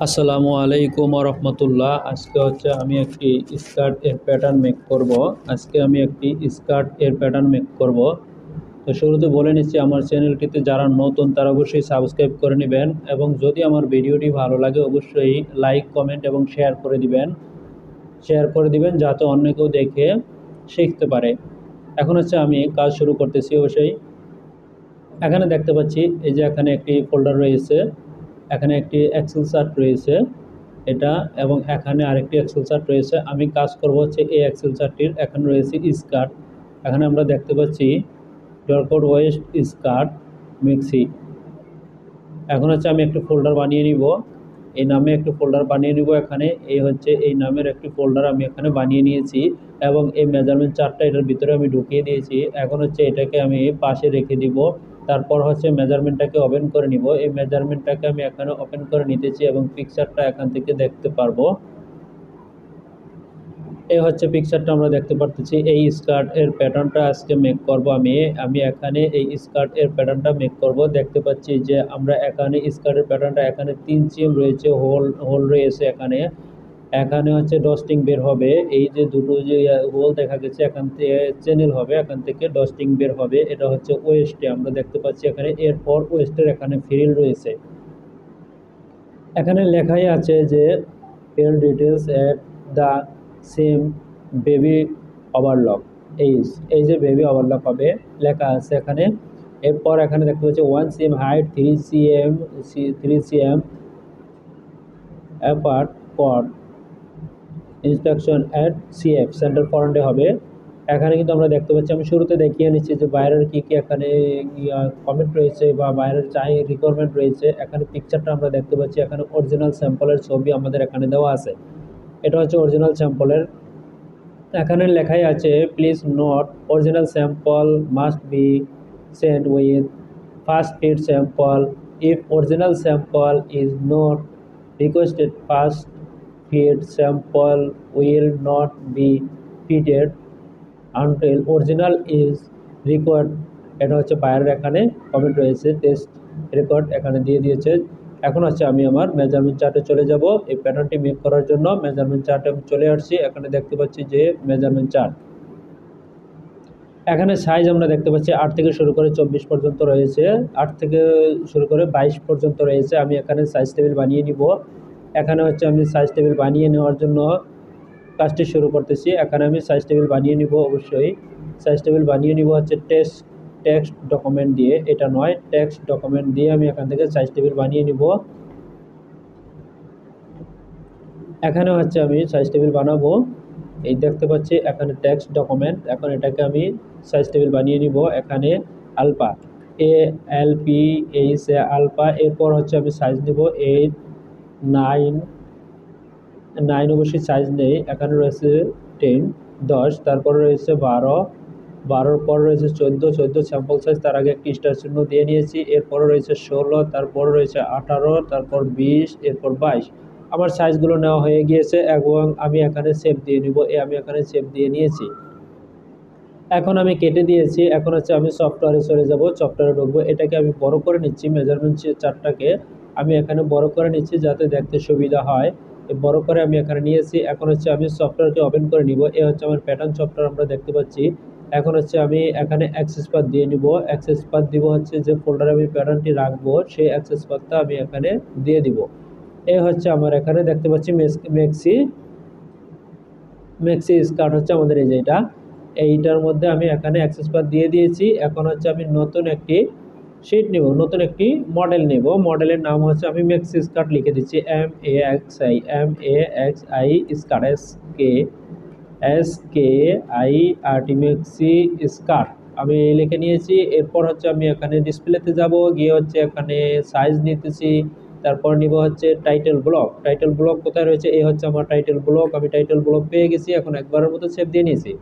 আসসালামু আলাইকুম রহমতুল্লাহ। আজকে হচ্ছে আমি একটি স্কার্ট এর প্যাটার্ন মেক করব। আজকে আমি একটি স্কার্ট এর প্যাটার্ন মেক করব। তো শুরুতে বলে নিচ্ছি, আমার চ্যানেলটিতে যারা নতুন তারা অবশ্যই সাবস্ক্রাইব করে নেবেন, এবং যদি আমার ভিডিওটি ভালো লাগে অবশ্যই লাইক, কমেন্ট এবং শেয়ার করে দিবেন যাতে অন্য কেউ দেখে শিখতে পারে। এখন হচ্ছে আমি কাজ শুরু করতেছি। অবশ্যই এখানে দেখতে পাচ্ছি এই যে এখানে একটি ফোল্ডার রয়েছে, এখানে একটি এক্সেল চার্ট রয়েছে এটা, এবং এখানে আরেকটি এক্সেল চার্ট রয়েছে। আমি কাজ করব হচ্ছে এই এক্সেল চার্টটির। এখানে রয়েছে স্কার্ট, এখানে আমরা দেখতে পাচ্ছি ডরকট ওয়েস্ট স্কার্ট মিক্সি। এখন হচ্ছে আমি একটি ফোল্ডার বানিয়ে নিব, এই নামে একটি ফোল্ডার বানিয়ে নিব। এখানে এই হচ্ছে এই নামের একটি ফোল্ডার আমি এখানে বানিয়ে নিয়েছি, এবং এই মেজারমেন্ট চার্টটা এটার ভিতরে আমি ঢুকিয়ে দিয়েছি। এখন হচ্ছে এটাকে আমি পাশে রেখে দিব। তারপর হচ্ছে মেজারমেন্টটাকে ওপেন করে নিব। এই মেজারমেন্টটাকে আমি এখানে ওপেন করে নিতেছি এবং পিকচারটা এখান থেকে দেখতে পারবো। এই হচ্ছে পিকচারটা আমরা দেখতে পারতেছি। এই স্কার্ট এর প্যাটার্নটা আজকে মেক করব আমি এখানে এই স্কার্ট এর প্যাটার্নটা মেক করব। দেখতে পাচ্ছি যে আমরা এখানে স্কার্টের প্যাটার্নটা এখানে 3 সিএম রয়েছে, হোল হোল রয়েছে এখানে। এখানে হচ্ছে ডস্টিং বের হবে, এই যে দুটো যে হোল দেখা গেছে এখান থেকে চ্যানেল হবে, এখান থেকে ডস্টিং বের হবে। এটা হচ্ছে ওয়েস্টে আমরা দেখতে পাচ্ছি এখানে। এরপর ওয়েস্টের এখানে ফ্রিল রয়েছে। এখানে লেখাই আছে যে পেল details at the same baby overlock age, এই যে বেবি ওভারলক হবে লেখা আছে এখানে। এরপর এখানে দেখতে পাচ্ছি 1 cm height, 3 cm apart for instruction at CF centre ফ্রন্টে হবে। এখানে কিন্তু আমরা দেখতে পাচ্ছি, আমি শুরুতে দেখিয়ে নিচ্ছি যে বাইরের কি কি এখানে কমেন্ট রয়েছে বা বাইরের চাই রিকোয়ারমেন্ট রয়েছে। এখানে পিকচারটা আমরা দেখতে পাচ্ছি, এখানে অরিজিনাল স্যাম্পলের ছবি আমাদের এখানে দেওয়া আছে। এটা হচ্ছে অরিজিনাল স্যাম্পলের। এখানে লেখাই আছে please note original sample must be sent with first feed sample. If original sample is not requested first feed sample will not be fitted until original is required। এটা হচ্ছে বাইরের এখানে কমেন্ট রয়েছে, টেস্ট রেকর্ড এখানে দিয়ে দিয়েছে। এখন হচ্ছে আমি আমার মেজারমেন্ট চার্টে চলে যাব এই প্যাটার্নটি মেক করার জন্য। মেজারমেন্ট চার্টে আমি চলে আসছি, এখানে দেখতে পাচ্ছি যে মেজারমেন্ট চার্ট। এখানে সাইজ আমরা দেখতে পাচ্ছি 8 থেকে শুরু করে 24 পর্যন্ত রয়েছে, 8 থেকে শুরু করে 22 পর্যন্ত রয়েছে। আমি এখানে সাইজ টেবিল বানিয়ে নিব। এখানে হচ্ছে আমি সাইজ টেবিল বানিয়ে নেওয়ার জন্য কাজটি শুরু করতেছি। এখানে আমি সাইজ টেবিল বানিয়ে নিব। অবশ্যই সাইজ টেবিল বানিয়ে নিব হচ্ছে টেক্সট ডকুমেন্ট দিয়ে, এটা নয়, টেক্সট ডকুমেন্ট দিয়ে আমি এখান থেকে সাইজ টেবিল বানিয়ে নিব। এখানে হচ্ছে আমি সাইজ টেবিল বানাবো, এই দেখতে পাচ্ছি এখানে টেক্সট ডকুমেন্ট। এখন এটাকে আমি সাইজ টেবিল বানিয়ে নিব। এখানে আলফা, ALPH আলফা। এরপর হচ্ছে আমি সাইজ নিব 8, 9, 9 অবশ্যই সাইজ নেই। এখানে রয়েছে 10, 10, তারপরে রয়েছে 12, 12-র পর রয়েছে 14, 14 স্যাম্পল সাইজ, তার আগে একটি স্টার চিহ্ন দিয়ে নিয়েছি। এরপরে রয়েছে 16, তারপর রয়েছে 18, তারপর 20, এরপর 22। আমার সাইজগুলো নেওয়া হয়ে গিয়েছে এবং আমি এখানে সেভ দিয়ে নিব। আমি এখানে সেভ দিয়ে নিয়েছি। এখন আমি কেটে দিয়েছি। এখন হচ্ছে আমি সফটওয়্যারে চলে যাব, সফটওয়্যারে ঢুকবো। এটাকে আমি বড় করে নিচ্ছি, মেজারমেন্ট চার্টটাকে আমি এখানে বড় করে নিচ্ছি যাতে দেখতে সুবিধা হয়। বড় করে আমি এখানে নিয়েছি। এখন হচ্ছে আমি সফটওয়্যারকে ওপেন করে নিব। এই হচ্ছে আমার প্যাটার্ন সফটওয়্যার আমরা দেখতে পাচ্ছি। এখন হচ্ছে আমি এখানে অ্যাক্সেস পাথ দিয়ে নিব। অ্যাক্সেস পাথ দিব হচ্ছে যে ফোল্ডারে আমি প্যাটার্নটি রাখবো সেই অ্যাক্সেস পাথটা আমি এখানে দিয়ে দিব। এই হচ্ছে আমার এখানে দেখতে পাচ্ছি মেক্সি স্কার্ট হচ্ছে আমাদের এই যে এটা, এইটার মধ্যে আমি এখানে অ্যাক্সেস পাথ দিয়ে দিয়েছি। এখন হচ্ছে আমি নতুন একটি শিট নেব, নতুন একটি মডেল নেব। মডেলের নাম হচ্ছে আমি মেক্সি স্কার্ট লিখে দিচ্ছি, MAXI স্কার্ট, SKIRT মেক্সি স্কার্ট আমি লিখে নিয়েছি। এরপর হচ্ছে আমি এখানে ডিসপ্লেতে যাব, গিয়ে হচ্ছে এখানে সাইজ নিতেছি। তারপর নিব হচ্ছে টাইটেল ব্লক। টাইটেল ব্লক কোথায় রয়েছে? এই হচ্ছে আমার টাইটেল ব্লক। আমি টাইটেল ব্লক পেয়ে গেছি। এখন একবারের মতো সেভ দিয়ে নিয়েছি।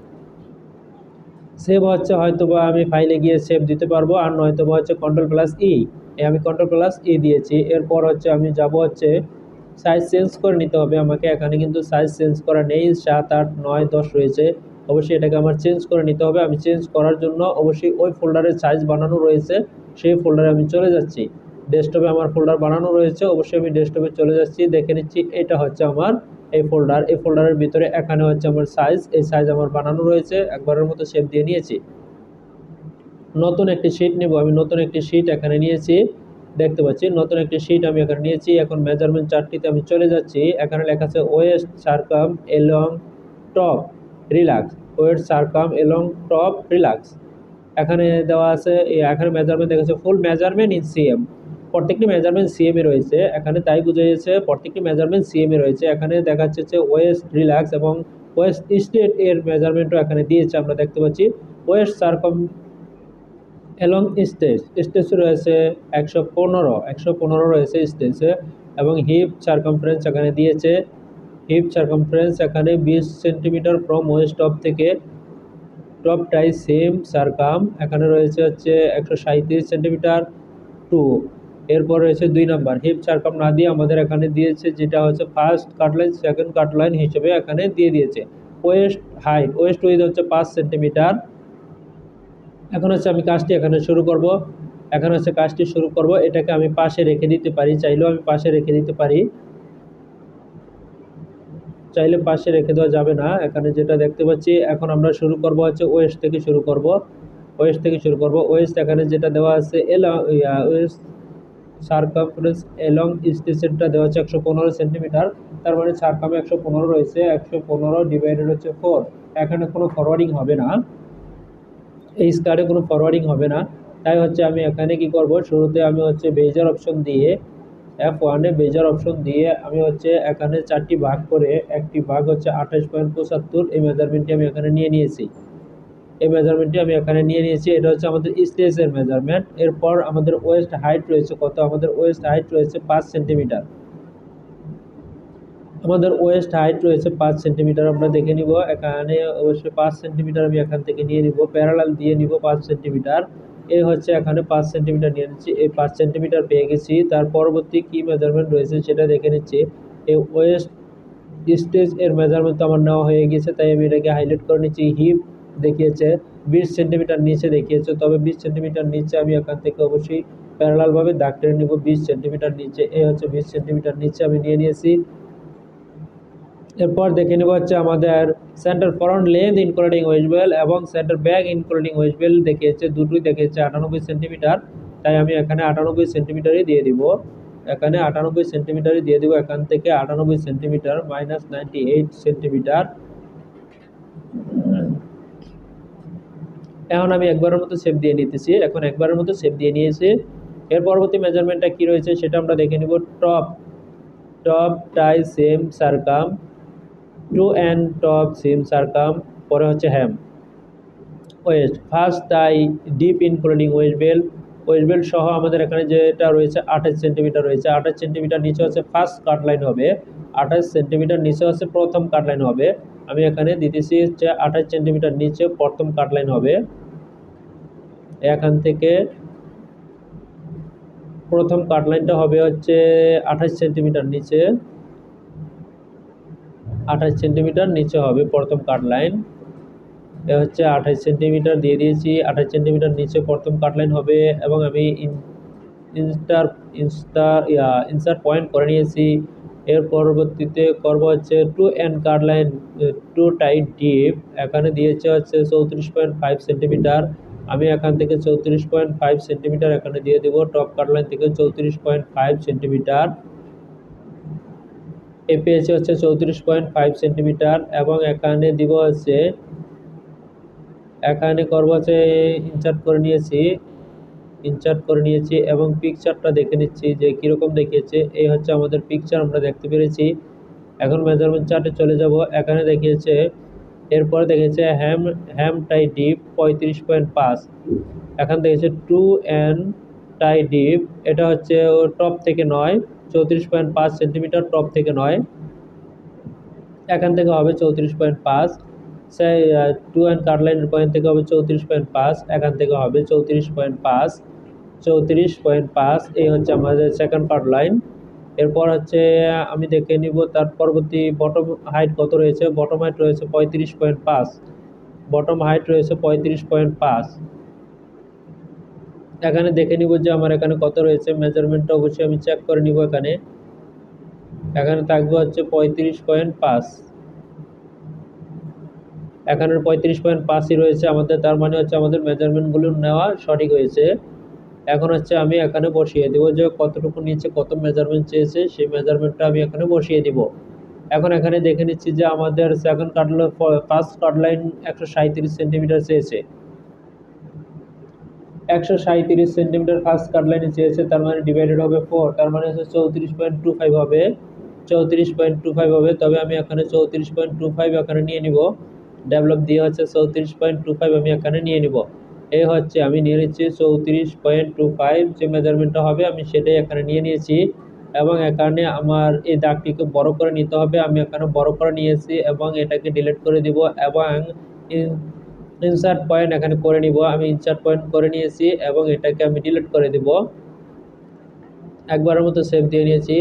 সেভ হচ্ছে হয়তোবা আমি ফাইলে গিয়ে সেভ দিতে পারবো, আর নয়তোবা হচ্ছে কন্ট্রোল+E। আমি কন্ট্রোল+E দিয়েছি। এরপর হচ্ছে আমি যাব হচ্ছে সাইজ চেঞ্জ করে নিতে হবে আমাকে। এখানে কিন্তু সাইজ চেঞ্জ করা নেই, 7, 8, 9, 10 রয়েছে। অবশ্যই এটাকে আমার চেঞ্জ করে নিতে হবে। আমি চেঞ্জ করার জন্য অবশ্যই ওই ফোল্ডারে সাইজ বানানো রয়েছে, সেই ফোল্ডারে আমি চলে যাচ্ছি। ডেস্কটপে আমার ফোল্ডার বানানো রয়েছে, অবশ্যই আমি ডেস্কটপে চলে যাচ্ছি, দেখে নিচ্ছি এটা হচ্ছে আমার এই ফোল্ডার। এই ফোল্ডারের ভিতরে এখানে হচ্ছে আমার সাইজ, এই সাইজ আমার বানানো রয়েছে, একবারের মতো শেপ দিয়ে নিয়েছি। নতুন একটি শীট নেব, আমি নতুন একটি শীট এখানে নিয়েছি, দেখতে পাচ্ছি নতুন একটি শীট আমি এখানে নিয়েছি। এখন মেজারমেন্ট চার্টটিতে আমি চলে যাচ্ছি, এখানে লেখা আছে waist circum along top relax, waist circum along top relax. এখানে দেওয়া আছে, এখানে মেজারমেন্ট দেখাচ্ছে ফুল মেজারমেন্ট ইন সিএম, প্রত্যেকটি মেজারমেন্ট সিএম এ রয়েছে এখানে, তাই বুঝিয়েছে প্রত্যেকটি মেজারমেন্ট সিএম এ রয়েছে। এখানে দেখাচ্ছে যে ওয়েস্ট রিল্যাক্স এবং ওয়েস্ট স্টেট এর মেজারমেন্টও এখানে দিয়েছে, আমরা দেখতে পাচ্ছি। ওয়েস্ট সারকাম এলং স্টেজ রয়েছে 115 রয়েছে স্টেজে, এবং হিপ সার্কামফারেন্স এখানে দিয়েছে। হিপ সার্কামফারেন্স এখানে 20 সেন্টিমিটার ফ্রম ওয়েস্ট টপ থেকে টপ টাই সেম সারকাম এখানে রয়েছে হচ্ছে 137 সেন্টিমিটার টু। এরপর রয়েছে 2 নাম্বার হিপ সারকাম না দিয়ে আমাদের এখানে দিয়েছে যেটা হচ্ছে ফার্স্ট কাটলাইন সেকেন্ড কাটলাইন হিসেবে এখানে দিয়ে দিয়েছে। ওয়েস্ট হাইট, ওয়েস্ট উইথ হচ্ছে 5 সেন্টিমিটার। এখন হচ্ছে আমি কাজটি এখানে শুরু করব, এখন হচ্ছে কাজটি শুরু করব, এটাকে আমি পাশে রেখে দিতে পারি, চাইলেও আমি পাশে রেখে দিতে পারি, চাইলে পাশে রেখে দেওয়া যাবে না। এখানে যেটা দেখতে পাচ্ছি, এখন আমরা শুরু করব হচ্ছে ওয়েস্ট থেকে শুরু করব, ওয়েস্ট থেকে শুরু করব। ওয়েস্ট এখানে যেটা দেওয়া আছে ওয়েস্ট সারকামফারেন্স এলং স্টেশনটা দেওয়া হচ্ছে 115 সেন্টিমিটার, তার মানে সারকামে 115 রয়েছে, 115 ডিভাইডেড হচ্ছে 4। এখানে কোনো ফরওয়ার্ডিং হবে না, এই স্কার্টে কোনো ফরওয়ার্ডিং হবে না, তাই হচ্ছে আমি এখানে কি করব, শুরুতে আমি হচ্ছে বেজার অপশন দিয়ে F1 বেজার অপশন দিয়ে আমি হচ্ছে এখানে 4টি ভাগ করে, একটি ভাগ হচ্ছে 28.75, এই মেজারমেন্টটি আমি এখানে নিয়ে নিয়েছি, এই মেজারমেন্টটি আমি এখানে নিয়ে নিয়েছি। এটা হচ্ছে আমাদের স্টেজের মেজারমেন্ট। এরপর আমাদের ওয়েস্ট হাইট রয়েছে কত, আমাদের ওয়েস্ট হাইট রয়েছে 5 সেন্টিমিটার, আমাদের ওয়েস্ট হাইট রয়েছে 5 সেন্টিমিটার। আমরা দেখে নিব এখানে অবশ্যই 5 সেন্টিমিটার আমি এখান থেকে নিয়ে নিব, প্যারালাল দিয়ে নিব 5 সেন্টিমিটার। এই হচ্ছে এখানে 5 সেন্টিমিটার নিয়ে নিচ্ছি, এই 5 সেন্টিমিটার পেয়ে গেছি। তার পরবর্তী কি মেজারমেন্ট রয়েছে সেটা দেখে নিচ্ছি। এই ওয়েস্ট স্টেজ এর মেজারমেন্ট তো আমার নেওয়া হয়ে গেছে, তাই আমি এটাকে হাইলাইট করে নিচ্ছি। হিপ দেখিয়েছে 20 সেন্টিমিটার নিচে দেখিয়েছে, তবে 20 সেন্টিমিটার নিচে আমি এখান থেকে অবশ্যই প্যারালালভাবে দাগ টেনে নিব 20 সেন্টিমিটার নিচে। এই হচ্ছে 20 সেন্টিমিটার নিচে আমি নিয়ে নিয়েছি। এরপর দেখে নেব হচ্ছে আমাদের centre front length including waist belt এবং centre back including waist belt দেখিয়েছে, দুটোই দেখিয়েছে 98 সেন্টিমিটার, তাই আমি এখানে 98 সেন্টিমিটারই দিয়ে দিব, এখানে 98 সেন্টিমিটারই দিয়ে দিব। এখান থেকে 98 সেন্টিমিটার মাইনাস 98 সেন্টিমিটার। এখন আমি একবারের মতো শেপ দিয়ে নিতেছি, এখন একবারের মতো শেপ দিয়ে নিয়েছি। এর পরবর্তী মেজারমেন্টটা কি রয়েছে সেটা আমরা দেখে নিব। Top top tie same circum, to and top same circum, পরে হচ্ছে hem. Waist first tie dip including waist belt, waist belt সহ আমাদের এখানে যেটা রয়েছে 28 সেন্টিমিটার রয়েছে, 28 সেন্টিমিটার নিচে হচ্ছে ফার্স্ট কাট লাইন হবে, 28 সেন্টিমিটার নিচে হচ্ছে প্রথম কাট লাইন হবে। আমি এখানে দিতেছি হচ্ছে 28 সেন্টিমিটার নিচে প্রথম কাট লাইন হবে, এখান থেকে প্রথম কাট লাইনটা হবে হচ্ছে 28 সেন্টিমিটার নিচে, 28 সেন্টিমিটার নিচে হবে প্রথম কাট লাইন। এ হচ্ছে 28 সেন্টিমিটার দিয়ে দিয়েছি, 28 সেন্টিমিটার নিচে প্রথম কাট লাইন হবে, এবং আমি ইনসার্ট পয়েন্ট করে নিয়েছি। এর পরবর্তীতে করব হচ্ছে to end cut line, to tight dip, এখানে দিয়েছে হচ্ছে 34.5 সেন্টিমিটার, আমি এখান থেকে 34.5 সেন্টিমিটার এখানে দিয়ে দেব, টপ কাট লাইন থেকে 34.5 সেন্টিমিটার। এ পেয়েছে হচ্ছে 34.5 সেন্টিমিটার, এবং এখানে দিব হচ্ছে, এখানে করব হচ্ছে ইনসার্ট করে নিয়েছি, ইনসার্ট করে নিয়েছি এবং পিকচারটা দেখে নিচ্ছি যে কীরকম দেখিয়েছে। এই হচ্ছে আমাদের পিকচার, আমরা দেখতে পেরেছি। এখন মেজারমেন্ট চার্টে চলে যাব, এখানে দেখিয়েছে, এরপরে দেখেছে হ্যাম হ্যাম টাই ডিপ 35.5, এখান দেখেছে টু অ্যান্ড টাই ডিপ, এটা হচ্ছে টপ থেকে নয়, 34.5 সেন্টিমিটার টপ থেকে নয়, এখান থেকে হবে 34.5, সেই টু অ্যান্ড কাট লাইনের পয়েন্ট থেকে হবে 34.5, এখান থেকে হবে 34.5, 34.5। এই হচ্ছে আমাদের সেকেন্ড কাট লাইন। এরপর হচ্ছে আমি দেখে নিব তার পরবর্তী বটম হাইট কত রয়েছে। বটম হাইট রয়েছে 35.5, বটম হাইট রয়েছে 35.5, এখানে দেখে নিব যে আমার এখানে কত রয়েছে, মেজারমেন্টটা অবশ্যই আমি চেক করে নিব। এখানে এখানে থাকবে হচ্ছে 35.5, এখানে 35.5ই রয়েছে আমাদের, তার মানে হচ্ছে আমাদের মেজারমেন্টগুলো নেওয়া সঠিক হয়েছে। এখন হচ্ছে আমি এখানে বসিয়ে দেবো যে কতটুকু নিচে কত মেজারমেন্ট চেয়েছে, সেই মেজারমেন্টটা আমি এখানে বসিয়ে দিব। এখন এখানে দেখে নিচ্ছি যে আমাদের সেকেন্ড কাটলাইন, ফার্স্ট কাটলাইন 137 সেন্টিমিটার চেয়েছে, 137 সেন্টিমিটার ফার্স্ট কাটলাইনে চেয়েছে, তার মানে ডিভাইডেড হবে 4, তার মানে হচ্ছে 34.25 হবে, 34.25 হবে। তবে আমি এখানে 34.25 এখানে নিয়ে নিব, ডেভেলপ দিয়ে হচ্ছে 34.25 আমি এখানে নিয়ে নিব। এই হচ্ছে আমি নিয়ে নিচ্ছি 34.25, যে মেজারমেন্টটা হবে আমি সেটাই এখানে নিয়ে নিয়েছি। এবং এখানে আমার এই দাগটিকে বড় করে নিতে হবে, আমি এখানে বড় করে নিয়েছি এবং এটাকে ডিলিট করে দিব এবং ইনসার্ট পয়েন্ট এখানে করে নিব। আমি ইনসার্ট পয়েন্ট করে নিয়েছি এবং এটাকে আমি ডিলিট করে দিব, একবারের মতো সেভ দিয়ে নিয়েছি।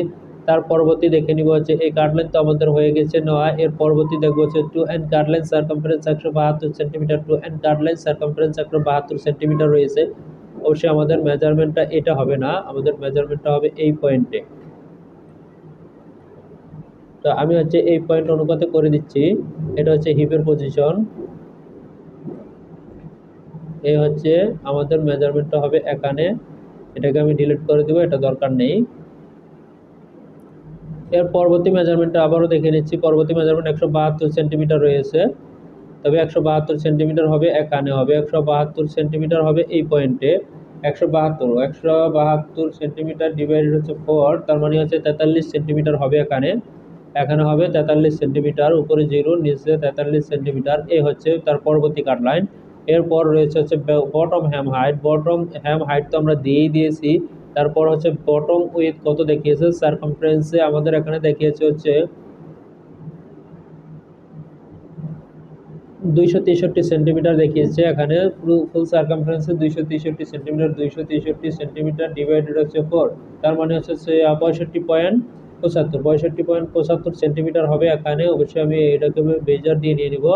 তার পরবর্তী দেখে নিব হচ্ছে এই কাটলাইন তো আমাদের হয়ে গেছে নেওয়া। এর পরবর্তী দেখবো হচ্ছে to end cut line circumference 172 centimetre, to end cut line circumference 172 centimetre রয়েছে। অবশ্যই আমাদের মেজারমেন্টটা এটা হবে না, আমাদের মেজারমেন্টটা হবে এই পয়েন্টে। তো আমি হচ্ছে এই পয়েন্ট অনুপাতে করে দিচ্ছি, এটা হচ্ছে হিপের পজিশন। এই হচ্ছে আমাদের মেজারমেন্টটা হবে এখানে, এটাকে আমি ডিলিট করে দেবো, এটা দরকার নেই। এর পরবর্তী মেজারমেন্টটা আবারও দেখে নিচ্ছি, পরবর্তী মেজারমেন্ট 172 সেন্টিমিটার রয়েছে। তবে 172 সেন্টিমিটার হবে এখানে, হবে 172 সেন্টিমিটার হবে এই পয়েন্টে। 172 সেন্টিমিটার ডিভাইডেড হচ্ছে 4, তার মানে হচ্ছে 43 সেন্টিমিটার হবে এখানে, এখানে হবে 43 সেন্টিমিটার, উপরে 0 নিচে 43 সেন্টিমিটার। এই হচ্ছে তার পরবর্তী কাট লাইন। এরপর রয়েছে হচ্ছে বটম হ্যাম হাইট, বটম হ্যাম হাইট তো আমরা দিয়েই দিয়েছি। তারপর হচ্ছে বটম উইথ কত দেখিয়েছে, সারকামফারেন্সে আমাদের এখানে দেখিয়েছে হচ্ছে 263 সেন্টিমিটার দেখিয়েছে এখানে, ফুল সার্কামফারেন্সে 263 সেন্টিমিটার, 263 সেন্টিমিটার ডিভাইডেড হচ্ছে 4, তার মানে হচ্ছে 65.75, 65.75 সেন্টিমিটার হবে এখানে। অবশ্যই আমি এটাকে মেজার দিয়ে নিয়ে নিব,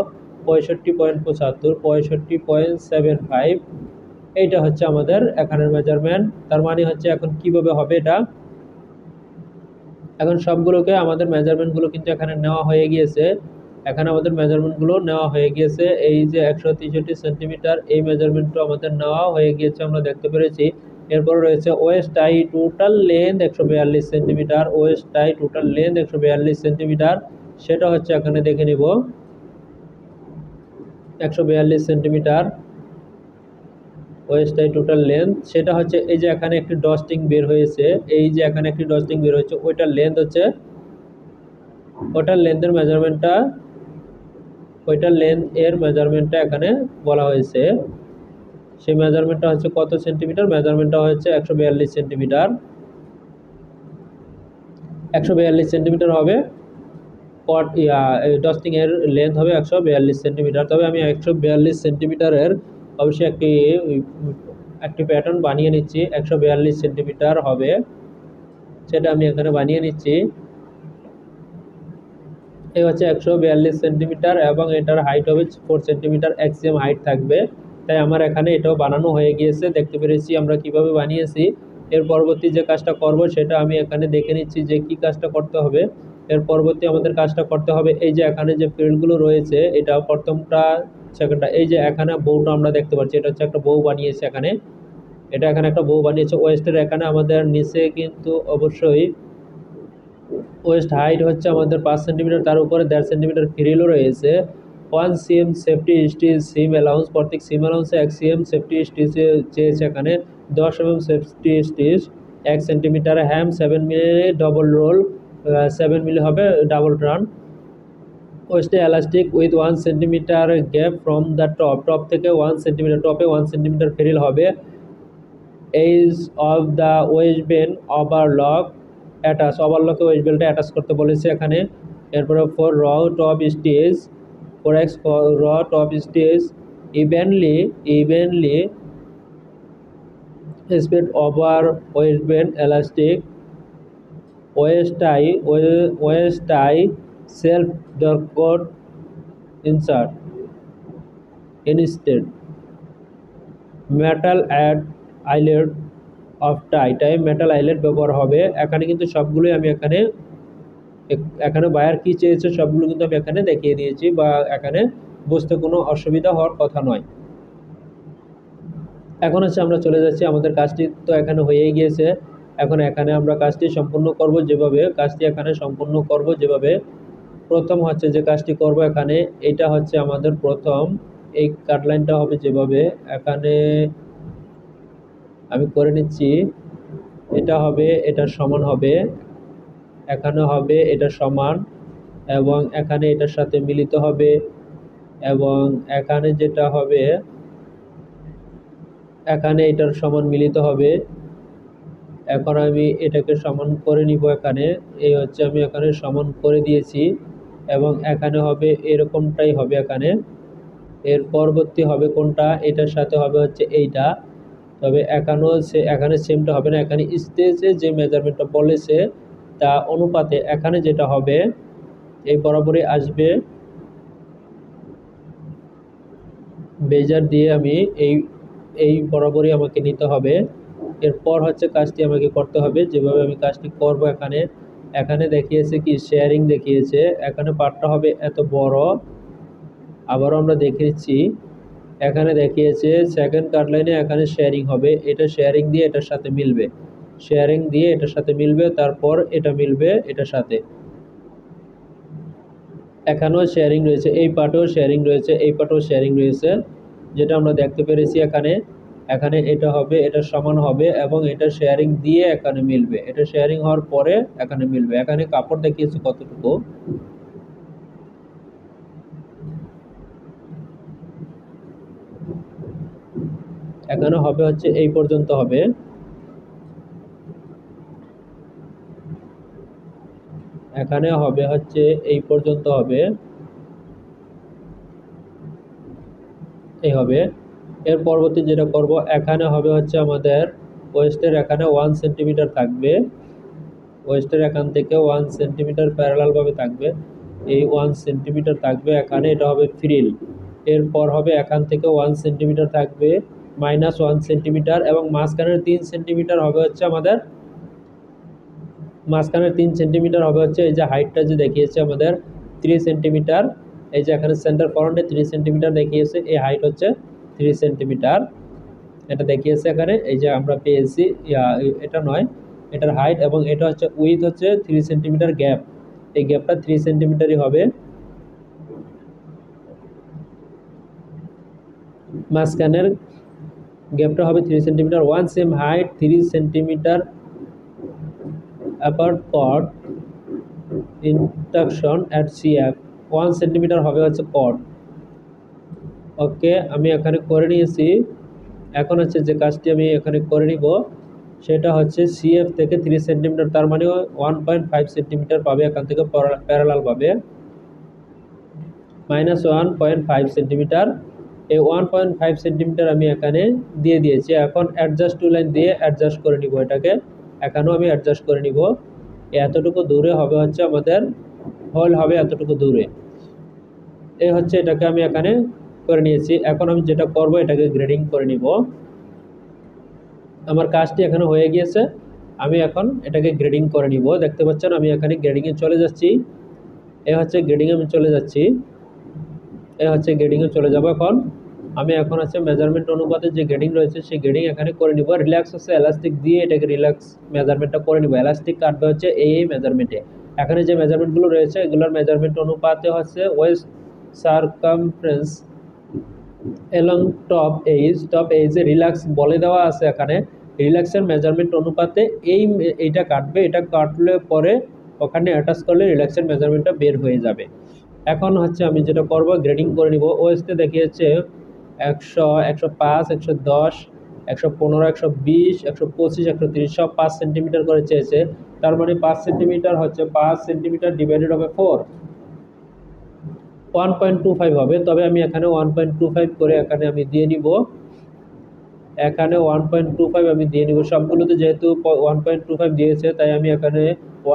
65.75, 65.75, এইটা হচ্ছে আমাদের এখানের মেজারমেন্ট। তার মানে হচ্ছে এখন কিভাবে হবে এটা, এখন সবগুলোকে আমাদের মেজারমেন্টগুলো কিন্তু এখানে নেওয়া হয়ে গিয়েছে, এখানে আমাদের মেজারমেন্টগুলো নেওয়া হয়ে গিয়েছে। এই যে 163 সেন্টিমিটার এই মেজারমেন্টটা আমাদের নেওয়া হয়ে গিয়েছে, আমরা দেখতে পেরেছি। এরপর রয়েছে ওয়েস্ট টাই টোটাল লেন্থ 142 সেন্টিমিটার, ওয়েস্ট টাই টোটাল লেন্থ 142 সেন্টিমিটার, সেটা হচ্ছে এখানে দেখে নিব 142 সেন্টিমিটার ওয়েস্ট টাই টোটাল লেন্থ, সেটা হচ্ছে এই যে এখানে একটি ডস্টিং বের হয়েছে, এই যে এখানে একটি ডস্টিং বের হয়েছে, ওইটার লেন্থ হচ্ছে, ওটার লেন্থের মেজারমেন্টটা, ওইটার লেন্থ এর মেজারমেন্টটা এখানে বলা হয়েছে। সেই মেজারমেন্টটা হচ্ছে কত সেন্টিমিটার, মেজারমেন্টটা হচ্ছে 142 সেন্টিমিটার, 142 সেন্টিমিটার হবে ডস্টিং এর লেন্থ হবে 142 সেন্টিমিটার। তবে আমি 142 সেন্টিমিটারের অবশ্যই একটি প্যাটার্ন বানিয়ে নিচ্ছি, 142 সেন্টিমিটার হবে, সেটা আমি এখানে বানিয়ে নিচ্ছি। এই হচ্ছে 142 সেন্টিমিটার এবং এটার হাইট হবে 4 সেন্টিমিটার, এক্সিএম হাইট থাকবে। তাই আমার এখানে এটাও বানানো হয়ে গিয়েছে, দেখতে পেরেছি আমরা কিভাবে বানিয়েছি। এর পরবর্তী যে কাজটা করব সেটা আমি এখানে দেখে নিচ্ছি যে কি কাজটা করতে হবে। এর পরবর্তী আমাদের কাজটা করতে হবে, এই যে এখানে যে ফিল্ডগুলো রয়েছে, এটা প্রথমটা সেকেন্ডটা, এই যে এখানে বউটা আমরা দেখতে পাচ্ছি, এটা হচ্ছে একটা বউ বানিয়েছে এখানে, এটা এখানে একটা বউ বানিয়েছে ওয়েস্টের, এখানে আমাদের নিচে কিন্তু অবশ্যই ওয়েস্ট হাইট হচ্ছে আমাদের 5 সেন্টিমিটার, তার উপরে 1.5 সেন্টিমিটার ফ্রিলও রয়েছে। 1 cm safety stitch seam allowance, প্রত্যেক সিম অ্যালাউন্সে 1 cm সেফটি স্টিচ চেয়েছে এখানে, 10 mm safety stitch, 1 centimetre hem 7 মিলি ডবল রোল, 7 মিলি হবে ডাবল টার্ন, ওয়েস্টে elastic with 1 centimetre gap from the top, top থেকে 1 সেন্টিমিটার, টপে 1 সেন্টিমিটার ফ্রিল হবে। Edge of the waist band overlock attach, ওভারলকে ওয়েস্ট বেলটা অ্যাটাচ করতে বলেছে এখানে। এরপরে for row top stage, for x row top stage evenly spread over waist band elastic, waist tie self drawcord insert instead metal at eyelet of tie metal eyelet ব্যবহার হবে। এখানে কিন্তু সবগুলোই আমি এখানে বায়ার কি চেয়েছে সবগুলো কিন্তু আমি এখানে দেখিয়ে দিয়েছি, বা এখানে বুঝতে কোনো অসুবিধা হওয়ার কথা নয়। এখন হচ্ছে আমরা চলে যাচ্ছি, আমাদের কাজটি তো এখানে হয়েই গিয়েছে। এখন এখানে আমরা কাজটি সম্পূর্ণ করব যেভাবে প্রথম হচ্ছে যে কাজটি করব এখানে, এটা হচ্ছে আমাদের প্রথম এই কাটলাইনটা হবে যেভাবে এখানে আমি করে নিচ্ছি, এটা হবে, এটা সমান হবে, এখানে হবে এটা সমান, এবং এখানে এটার সাথে মিলিত হবে, এবং এখানে যেটা হবে এখানে এটার সমান মিলিত হবে। এখন আমি এটাকে সমান করে নিব, এখানে এই হচ্ছে আমি এখানে সমান করে দিয়েছি, এবং এখানে হবে এরকমটাই হবে এখানে। এর পরবর্তী হবে কোনটা, এটার সাথে হবে হচ্ছে এইটা, তবে এখানে সেমটা হবে না, এখানে স্টেজে যে মেজারমেন্টটা বলেছে তা অনুপাতে এখানে যেটা হবে এই বরাবরই আসবে। বেজার দিয়ে আমি এই বরাবরই আমাকে নিতে হবে। এরপর হচ্ছে কাজটি আমাকে করতে হবে যেভাবে আমি কাজটি করব। এখানে দেখিয়েছে কি শেয়ারিং দেখিয়েছে, এখানে পার্টটা হবে এত বড়। আবারও আমরা দেখিয়েছি, এখানে দেখিয়েছে সেকেন্ড কাট লাইনে এখানে শেয়ারিং হবে, এটা শেয়ারিং দিয়ে এটার সাথে মিলবে, শেয়ারিং দিয়ে এটার সাথে মিলবে, তারপর এটা মিলবে এটার সাথে। এখানেও শেয়ারিং রয়েছে, এই পার্টেও শেয়ারিং রয়েছে, এই পার্টেও শেয়ারিং রয়েছে, যেটা আমরা দেখতে পেরেছি এখানে। এখানে এটা হবে, এটা সমান হবে, এবং এটা শেয়ারিং দিয়ে এখানে মিলবে, এটা শেয়ারিং হওয়ার পরে এখানে মিলবে। এখানে কাপড় দেখিয়েছি কতটুকু, এখানে হবে হচ্ছে এই পর্যন্ত হবে, এখানে হবে হচ্ছে এই পর্যন্ত হবে, এই হবে। এর পরবর্তী যেটা করব, এখানে হবে হচ্ছে আমাদের ওয়েস্টের এখানে 1 সেন্টিমিটার থাকবে, ওয়েস্টের এখান থেকে 1 সেন্টিমিটার প্যারালাল ভাবে থাকবে, এই 1 সেন্টিমিটার থাকবে এখানে, এটা হবে ফ্রিল। এরপর হবে এখান থেকে 1 সেন্টিমিটার থাকবে, -1 সেন্টিমিটার, এবং মাঝখানের 3 সেন্টিমিটার হবে হচ্ছে আমাদের, মাঝখানের 3 সেন্টিমিটার হবে হচ্ছে এই যে হাইটটা যে দেখিয়েছে আমাদের 3 সেন্টিমিটার, এই যে এখানে সেন্টার ফ্রন্টে 3 সেন্টিমিটার দেখিয়েছে, এই হাইট হচ্ছে 3 সেন্টিমিটার, এটা দেখিয়েছে এখানে, এই যে আমরা পেয়েছি, এটা নয়, এটার হাইট, এবং এটা হচ্ছে উইথ হচ্ছে 3 সেন্টিমিটার গ্যাপ, এই গ্যাপটা 3 সেন্টিমিটারই হবে। মাঝখানের গ্যাপটা হবে 3 centimetre, one same height 3 centimetre apart cord induction at CF, 1 centimetre হবে হচ্ছে কর্ড। ওকে, আমি এখানে করে নিয়েছি। এখন হচ্ছে যে কাজটি আমি এখানে করে নিব সেটা হচ্ছে সিএফ থেকে 3 সেন্টিমিটার, তার মানে 1.5 সেন্টিমিটার পাবে এখান থেকে প্যারালাল পাবে, -1.5 সেন্টিমিটার, এই 1.5 সেন্টিমিটার আমি এখানে দিয়ে দিয়েছি। এখন অ্যাডজাস্ট টু লাইন দিয়ে অ্যাডজাস্ট করে নিব এটাকে, এখানেও আমি অ্যাডজাস্ট করে নিব, এতটুকু দূরে হবে হচ্ছে আমাদের হোল হবে এতটুকু দূরে, এই হচ্ছে এটাকে আমি এখানে করে নিয়েছি। এখন আমি যেটা করব এটাকে গ্রেডিং করে নিব, আমার কাজটি এখানে হয়ে গিয়েছে, আমি এখন এটাকে গ্রেডিং করে নিব। দেখতে পাচ্ছেন আমি এখানে গ্রেডিংয়ে চলে যাচ্ছি, এ হচ্ছে গ্রেডিংয়ে আমি চলে যাচ্ছি, এ হচ্ছে গ্রেডিংয়ে চলে যাব। এখন আমি এখন হচ্ছে মেজারমেন্ট অনুপাতে যে গ্রেডিং রয়েছে সেই গ্রেডিং এখানে করে নিব। রিল্যাক্স হচ্ছে এলাস্টিক দিয়ে এটাকে রিল্যাক্স মেজারমেন্টটা করে নিব, এলাস্টিক কাটবে হচ্ছে এই মেজারমেন্টে। এখানে যে মেজারমেন্টগুলো রয়েছে এগুলোর মেজারমেন্ট অনুপাতে হচ্ছে ওয়েস্ট সারকামফারেন্স এলং টপ এজে রিল্যাক্স বলে দেওয়া আছে, এখানে রিল্যাক্সের মেজারমেন্ট অনুপাতে এইটা কাটবে, এটা কাটলে পরে ওখানে অ্যাটাচ করলে রিল্যাক্সের মেজারমেন্টটা বের হয়ে যাবে। এখন হচ্ছে আমি যেটা করব গ্রেডিং করে নিব। ওয়েস্টে দেখিয়েছে 100, 105, 110, 115, 120, 125, 130 সব 5 সেন্টিমিটার করে চেয়েছে, তার মানে 5 সেন্টিমিটার হচ্ছে 5 সেন্টিমিটার ডিভাইডেড হবে 4, 1.25 হবে। তবে আমি এখানে 1.25 করে এখানে আমি দিয়ে নিব, এখানে 1.25 আমি দিয়ে নিব সবগুলোতে, যেহেতু 1.25 দিয়েছে তাই আমি এখানে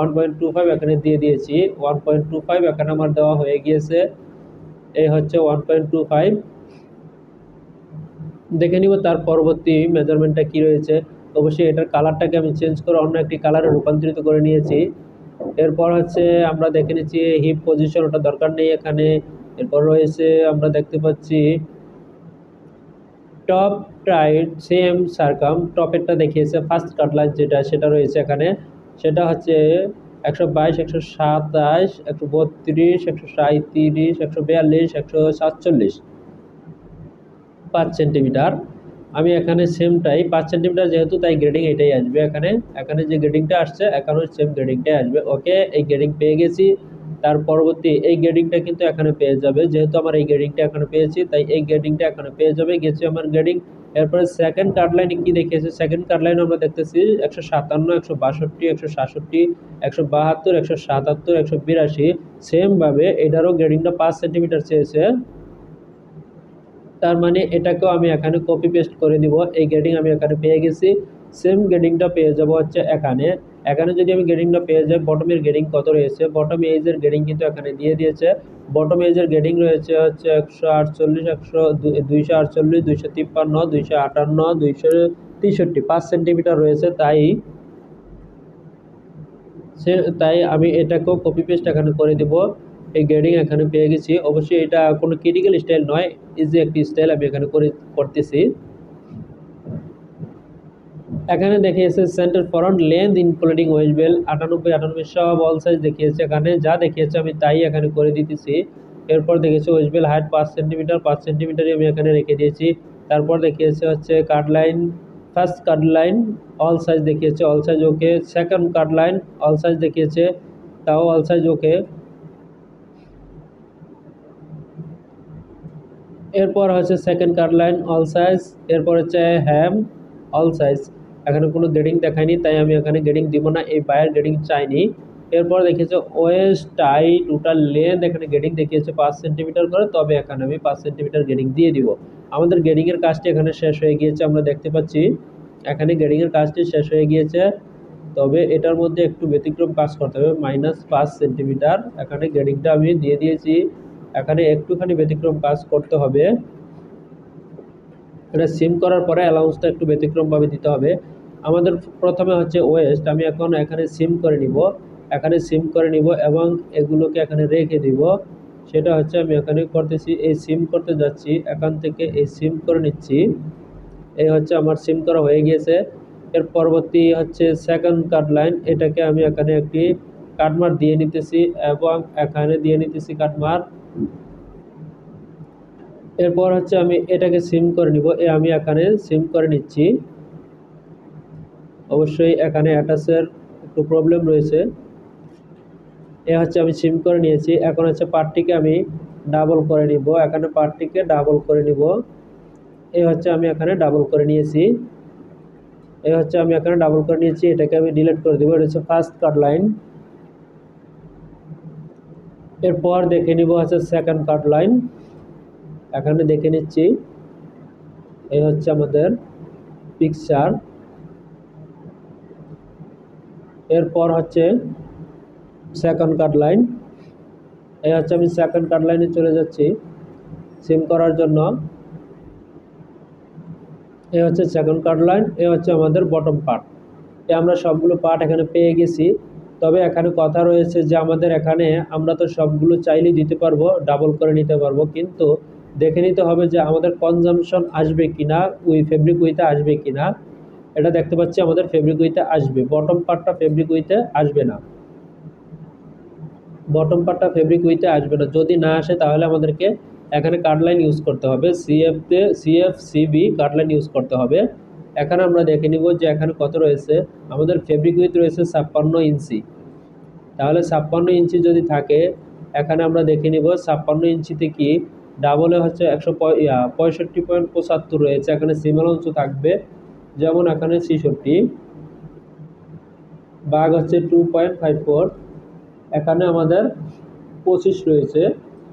1.25 এখানে দিয়ে দিয়েছি। 1.25 এখানে আমার দেওয়া হয়ে গিয়েছে, এই হচ্ছে 1.25, দেখে নিব তার পরবর্তী মেজারমেন্টটা কি রয়েছে। অবশ্যই এটার কালারটাকে আমি চেঞ্জ করে অন্য একটি কালারে রূপান্তরিত করে নিয়েছি। এরপর হচ্ছে আমরা দেখে নিচ্ছি হিপ পজিশন, ওটা দরকার নেই এখানে। এরপর রয়েছে আমরা দেখতে পাচ্ছি টপ টাইট সেম সারকাম, টপেরটা দেখিয়েছে ফার্স্ট কাটলাইন যেটা সেটা রয়েছে এখানে, সেটা হচ্ছে 122, 127, 132, 137, 142, 147, 5 সেন্টিমিটার। আমি এখানে সেমটাই 5 সেন্টিমিটার যেহেতু, তাই গ্রেডিং এটাই আসবে এখানে। এখানে যে গ্রেডিংটা আসছে এখানেও সেম গ্রেডিংটাই আসবে। ওকে, এই গ্রেডিং পেয়ে গেছি। তার পরবর্তী এই গ্রেডিংটা কিন্তু এখানে পেয়ে যাবে, যেহেতু আমার এই গ্রেডিংটা এখানে পেয়েছি তাই এই গ্রেডিংটা এখানে পেয়ে যাবে, গেছে আমার গ্রেডিং। এরপরে সেকেন্ড কাট লাইনে কি দেখিয়েছে, সেকেন্ড কাট লাইনে আমরা দেখতেছি 157, 162, 167, 172, 177, 182। সেম ভাবে এটারও গ্রেডিংটা 5 সেন্টিমিটার চেয়েছে। তার মানে এটাকেও আমি এখানে কপি পেস্ট করে দিব। এই গ্রেডিং আমি এখানে পেয়ে গেছি, সেম গ্রেডিংটা পেয়ে যাব হচ্ছে এখানে। এখানে যদি আমি গ্রেডিংটা পেয়ে যাই, বটমের গ্রেডিং কত রয়েছে, বটম এজের গ্রেডিং কিন্তু এখানে দিয়ে দিয়েছে। বটম এজের গ্রেডিং রয়েছে হচ্ছে 148, 248, 253, 258, 263, 5 সেন্টিমিটার রয়েছে। তাই আমি এটাকেও কপি পেস্ট এখানে করে দিব। এই গ্রেডিং এখানে পেয়ে গেছি। অবশ্যই এটা কোনো ক্রিটিক্যাল স্টাইল নয়, ইজি একটি স্টাইল আমি এখানে করতেছি। এখানে দেখিয়েছে centre front length including waist belt 98, 98 সব অল সাইজ দেখিয়েছে এখানে, যা দেখিয়েছে আমি তাই এখানে করে দিতেছি। এরপর দেখিয়েছে ওয়েস্ট বেল হাইট 5 সেন্টিমিটার, 5 সেন্টিমিটারই আমি এখানে রেখে দিয়েছি। তারপর দেখিয়েছে হচ্ছে cut line, first cut line all size দেখিয়েছে, all size okay. Second cut line all size দেখিয়েছে, তাও অল সাইজ ওকে। এরপর হচ্ছে second cut line all size. এরপর হচ্ছে হ্যাম অল সাইজ। এখানে কোনো গ্রেডিং দেখায়নি তাই আমি এখানে গ্রেডিং দিব না, এই বায়ের গ্রেডিং চাইনি। এরপর দেখিয়েছে ওয়েস্ট টাই টোটাল লেন্থ, এখানে গ্রেডিং দেখিয়েছে 5 সেন্টিমিটার করে, তবে এখানে আমি 5 সেন্টিমিটার গ্রেডিং দিয়ে দিব। আমাদের গ্রেডিংয়ের কাজটি এখানে শেষ হয়ে গিয়েছে, আমরা দেখতে পাচ্ছি এখানে গ্রেডিংয়ের কাজটি শেষ হয়ে গিয়েছে। তবে এটার মধ্যে একটু ব্যতিক্রম কাজ করতে হবে, -5 সেন্টিমিটার এখানে গ্রেডিংটা আমি দিয়ে দিয়েছি। এখানে একটুখানি ব্যতিক্রম কাজ করতে হবে, এটা সিম করার পরে অ্যালাউন্সটা একটু ব্যতিক্রমভাবে দিতে হবে। আমাদের প্রথমে হচ্ছে ওয়েস্ট, আমি এখন এখানে সিম করে নিব, এখানে সিম করে নিব এবং এগুলোকে এখানে রেখে দিব। সেটা হচ্ছে আমি এখানে করতেছি, এই সিম করতে যাচ্ছি, এখান থেকে এই সিম করে নিচ্ছি। এই হচ্ছে আমার সিম করা হয়ে গিয়েছে। এর পরবর্তী হচ্ছে সেকেন্ড কাট লাইন, এটাকে আমি এখানে একটি কাটমার দিয়ে নিতেছি এবং এখানে দিয়ে নিতেছি কাটমার। এরপর হচ্ছে আমি এটাকে সিম করে নিব, আমি এখানে সিম করে নিচ্ছি। অবশ্যই এখানে অ্যাটাচের একটু প্রবলেম রয়েছে। হচ্ছে আমি সিম করে নিয়েছি। এখন হচ্ছে পার্টটিকে আমি ডাবল করে নিব, এখানে পার্টটিকে ডাবল করে নিব। হচ্ছে আমি এখানে ডাবল করে নিয়েছি, হচ্ছে আমি এখানে ডাবল করে নিয়েছি। এটাকে আমি ডিলিট করে দিব, এটা হচ্ছে ফার্স্ট কাট লাইন। এরপর দেখে নিব হচ্ছে সেকেন্ড কাট লাইন, এখানে দেখে নিচ্ছি। এই হচ্ছে আমাদের পিকচার। এরপর হচ্ছে সেকেন্ড কাট লাইন, এই হচ্ছে আমি সেকেন্ড কাট লাইনে চলে যাচ্ছি সিম করার জন্য। এই হচ্ছে সেকেন্ড কাট লাইন, এই হচ্ছে আমাদের বটম পার্ট। আমরা সবগুলো পার্ট এখানে পেয়ে গেছি। তবে এখানে কথা রয়েছে যে আমাদের এখানে আমরা তো সবগুলো চাইলেই দিতে পারবো, ডাবল করে নিতে পারবো, কিন্তু দেখে নিতে হবে যে আমাদের কনজামশন আসবে কিনা, ফেব্রিক উইথে আসবে কিনা। এটা দেখতে পাচ্ছি আমাদের ফেব্রিক উইথে আসবে, বটম পার্টটা ফেব্রিক উইথে আসবে না, বটম পার্টটা ফেব্রিক উইথে আসবে না। যদি না আসে তাহলে আমাদেরকে এখানে কাট লাইন ইউজ করতে হবে, সিএফ/সিবি কাট লাইন ইউজ করতে হবে। এখানে আমরা দেখে নিব যে এখানে কত রয়েছে, আমাদের ফেব্রিক উইথ রয়েছে 56 ইঞ্চি। তাহলে 56 ইঞ্চি যদি থাকে, এখানে আমরা দেখে নিব 56 ইঞ্চিতে কি ডাবলে হচ্ছে 165.75 রয়েছে, এখানে সিমিলার অংশ থাকবে। যেমন এখানে 66 ভাগ হচ্ছে 2.54, এখানে আমাদের 25 রয়েছে।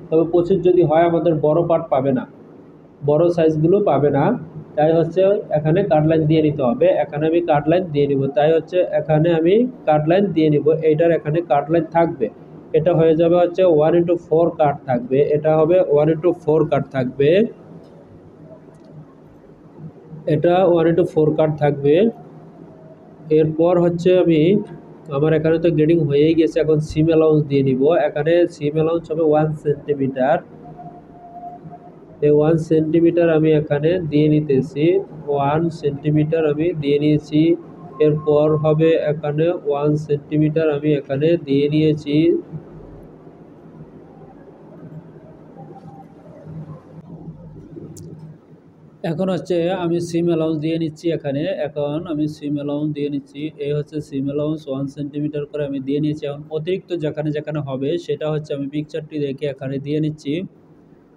তবে 25 যদি হয় আমাদের বড় পার্ট পাবে না, বড় সাইজগুলো পাবে না। তাই হচ্ছে এখানে কাট লাইন দিয়ে নিতে হবে, এখানে আমি কাট লাইন দিয়ে নিব। তাই হচ্ছে এখানে আমি কাট লাইন দিয়ে নিব, এইটার এখানে কাট লাইন থাকবে। এটা হয়ে যাবে হচ্ছে 1:4 কাট থাকবে, এটা হবে 1:4 কাট থাকবে। এটা 1:4 কাট থাকবে। এরপর হচ্ছে আমি আমার এখানে তো গ্রেডিং হয়েই গেছে, এখন সিম অ্যালাউন্স দিয়ে নিব। এখানে সিম অ্যালাউন্স হবে 1 সেন্টিমিটার। এই 1 সেন্টিমিটার আমি এখানে দিয়ে নিতেছি, 1 সেন্টিমিটার আমি দিয়ে নিয়েছি। এরপর হবে এখানে 1 সেন্টিমিটার আমি এখানে দিয়ে নিয়েছি। এখন হচ্ছে আমি সিম অ্যালাউন্স দিয়ে নিচ্ছি এখানে। এখন আমি সিম অ্যালাউন্স দিয়ে নিচ্ছি। এই হচ্ছে সিম অ্যালাউন্স 1 সেন্টিমিটার করে আমি দিয়ে নিয়েছি। এখন অতিরিক্ত যেখানে যেখানে হবে সেটা হচ্ছে আমি পিকচারটি দেখে এখানে দিয়ে নিচ্ছি।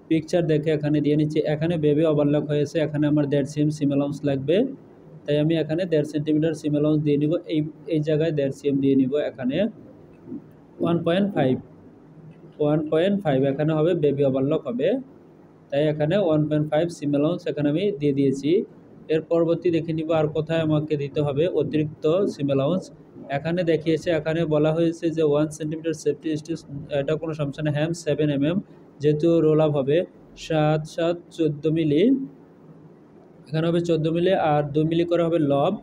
পিকচার দেখে এখানে দিয়ে নিচ্ছি। এখানে বেবি ওভারলক হয়েছে, এখানে আমার 1.5 সিম অ্যালাউন্স লাগবে, তাই আমি এখানে 1.5 সেন্টিমিটার সিম অ্যালাউন্স দিয়ে নিব। এই জায়গায় 1.5 সিম দিয়ে নিব। এখানে 1.5 এখানে হবে, বেবি ওভারলক হবে, তাই এখানে 1.5 সিম অ্যালাউন্স এখানে আমি দিয়ে দিয়েছি। এর পরবর্তী দেখে নিব আর কোথায় আমাকে দিতে হবে অতিরিক্ত সিম অ্যালাউন্স। এখানে দেখিয়েছে, এখানে বলা হয়েছে যে 1 সেন্টিমিটার সেফটি স্টিচ, এটা কোনো সমস্যা না। হ্যাম 7 mm, যেহেতু রোল আপ হবে 14 মিলি, এখানে হবে 14 মিলি, আর 2 মিলি করে হবে লব।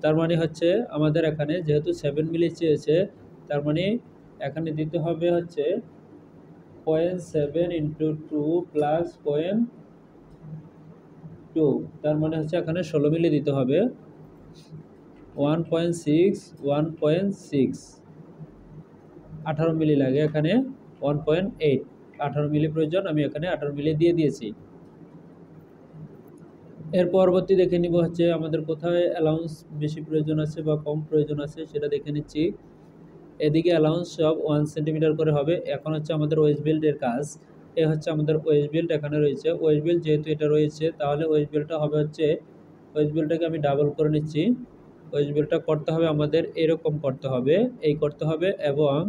তার মানে হচ্ছে আমাদের এখানে যেহেতু 7 মিলি চেয়েছে, তার মানে এখানে দিতে হবে হচ্ছে 0.7 × 2 + 0.2, তার মানে হচ্ছে এখানে 16 মিলি দিতে হবে। 1.6 18 মিলি লাগে এখানে, 1.8 18 মিলি প্রয়োজন, আমি এখানে 18 মিলি দিয়ে দিয়েছি। এর পরবর্তী দেখে নিব হচ্ছে আমাদের কোথায় অ্যালাউন্স বেশি প্রয়োজন আছে বা কম প্রয়োজন আছে সেটা দেখে নিচ্ছি। এদিকে অ্যালাউন্স সব 1 সেন্টিমিটার করে হবে। এখন হচ্ছে আমাদের ওয়েস্ট বেল্টের কাজ। এ হচ্ছে আমাদের ওয়েস্ট বেল্ট এখানে রয়েছে। ওয়েস্ট বেল্ট যেহেতু এটা রয়েছে, তাহলে ওয়েস্ট বেল্টটা হবে হচ্ছে, ওয়েস্ট বেল্টটাকে আমি ডাবল করে নিচ্ছি। ওয়েস্ট বেল্টটা করতে হবে আমাদের এরকম করতে হবে, এই করতে হবে, এবং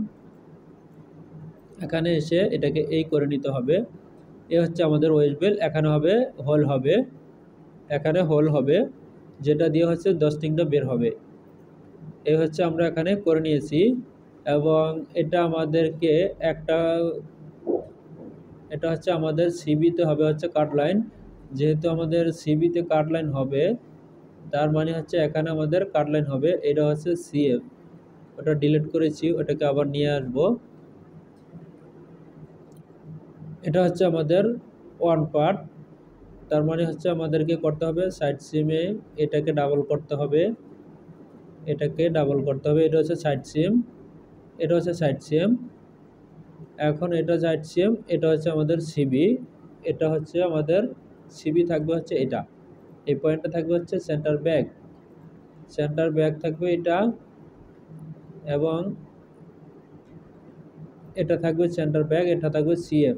এখানে এসে এটাকে এই করে নিতে হবে। এ হচ্ছে আমাদের ওয়েস্ট বেল্ট। এখানে হবে হোল হবে, এখানে হোল হবে, যেটা দিয়ে হচ্ছে 10 টিংটা বের হবে। এই হচ্ছে আমরা এখানে করে নিয়েছি। এবং এটা আমাদেরকে এটা হচ্ছে আমাদের সিবিতে হবে হচ্ছে কাট লাইন। যেহেতু আমাদের সিবিতে কাট লাইন হবে, তার মানে হচ্ছে এখানে আমাদের কাট লাইন হবে। এটা হচ্ছে সিএফ, ওটা ডিলিট করেছি, ওটাকে আবার নিয়ে আসবো। এটা হচ্ছে আমাদের ওয়ান পার্ট, তার মানে হচ্ছে আমাদেরকে করতে হবে সাইড সিমে এটাকে ডাবল করতে হবে, এটাকে ডাবল করতে হবে। এটা হচ্ছে সাইড সিম, এটা হচ্ছে সাইড সিম। এখন এটা সাইড সিম, এটা হচ্ছে আমাদের সিবি, এটা হচ্ছে আমাদের সিবি থাকবে হচ্ছে এটা। এই পয়েন্টটা থাকবে হচ্ছে সেন্টার ব্যাক, সেন্টার ব্যাক থাকবে এটা, এবং এটা থাকবে সেন্টার ব্যাক, এটা থাকবে সিএফ।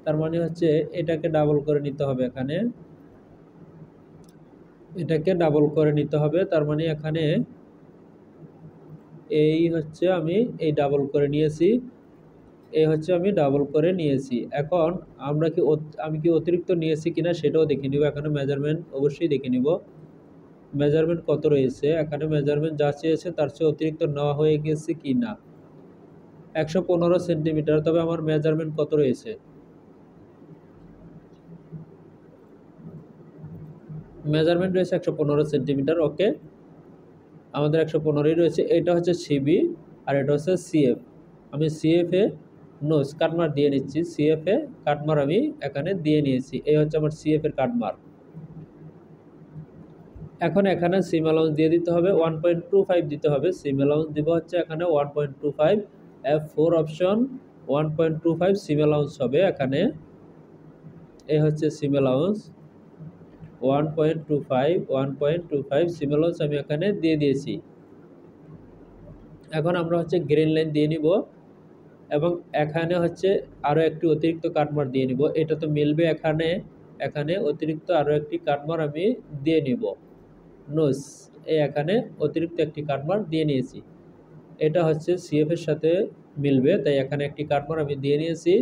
তার মানে হচ্ছে এটাকে ডাবল করে নিতে হবে এখানে, এটাকে ডাবল করে নিতে হবে। তার মানে এখানে এই হচ্ছে আমি এই ডাবল করে নিয়েছি, এই হচ্ছে আমি ডাবল করে নিয়েছি। এখন আমি কি অতিরিক্ত নিয়েছি কিনা সেটাও দেখে নিব। এখানে মেজারমেন্ট অবশ্যই দেখে নিব, মেজারমেন্ট কত রয়েছে। এখানে মেজারমেন্ট যা চেয়েছে তার চেয়ে অতিরিক্ত নেওয়া হয়ে গেছে কি না। 115 সেন্টিমিটার, তবে আমার মেজারমেন্ট কত রয়েছে, মেজারমেন্ট রয়েছে 115 সেন্টিমিটার। ওকে, আমাদের 115ই রয়েছে। এটা হচ্ছে সিবি আর এটা হচ্ছে সিএফ। আমি সিএফ এ নোজ কাটমার দিয়ে নিচ্ছি, সিএফ এ কাটমার আমি এখানে দিয়ে নিয়েছি। এই হচ্ছে আমার সিএফ এর কাটমার। এখন এখানে সিম অ্যালাউন্স দিয়ে দিতে হবে, 1.25 দিতে হবে। সিম অ্যালাউন্স দিব হচ্ছে এখানে 1.25, F4 অপশন 1.25 সিম অ্যালাউন্স হবে এখানে। এই হচ্ছে সিম অ্যালাউন্স 1.25 সিম অ্যালাউন্স আমি এখানে দিয়ে দিয়েছি। এখন আমরা হচ্ছে গ্রিন লাইন দিয়ে নিব, এবং এখানে হচ্ছে আরও একটি অতিরিক্ত কাটমার দিয়ে নিব। এটা তো মিলবে এখানে, এখানে অতিরিক্ত আরও একটি কাটমার আমি দিয়ে নিব। নোজ এই এখানে অতিরিক্ত একটি কাটমার দিয়ে নিয়েছি, এটা হচ্ছে সিএফ এর সাথে মিলবে, তাই এখানে একটি কাটমার আমি দিয়ে নিয়েছি।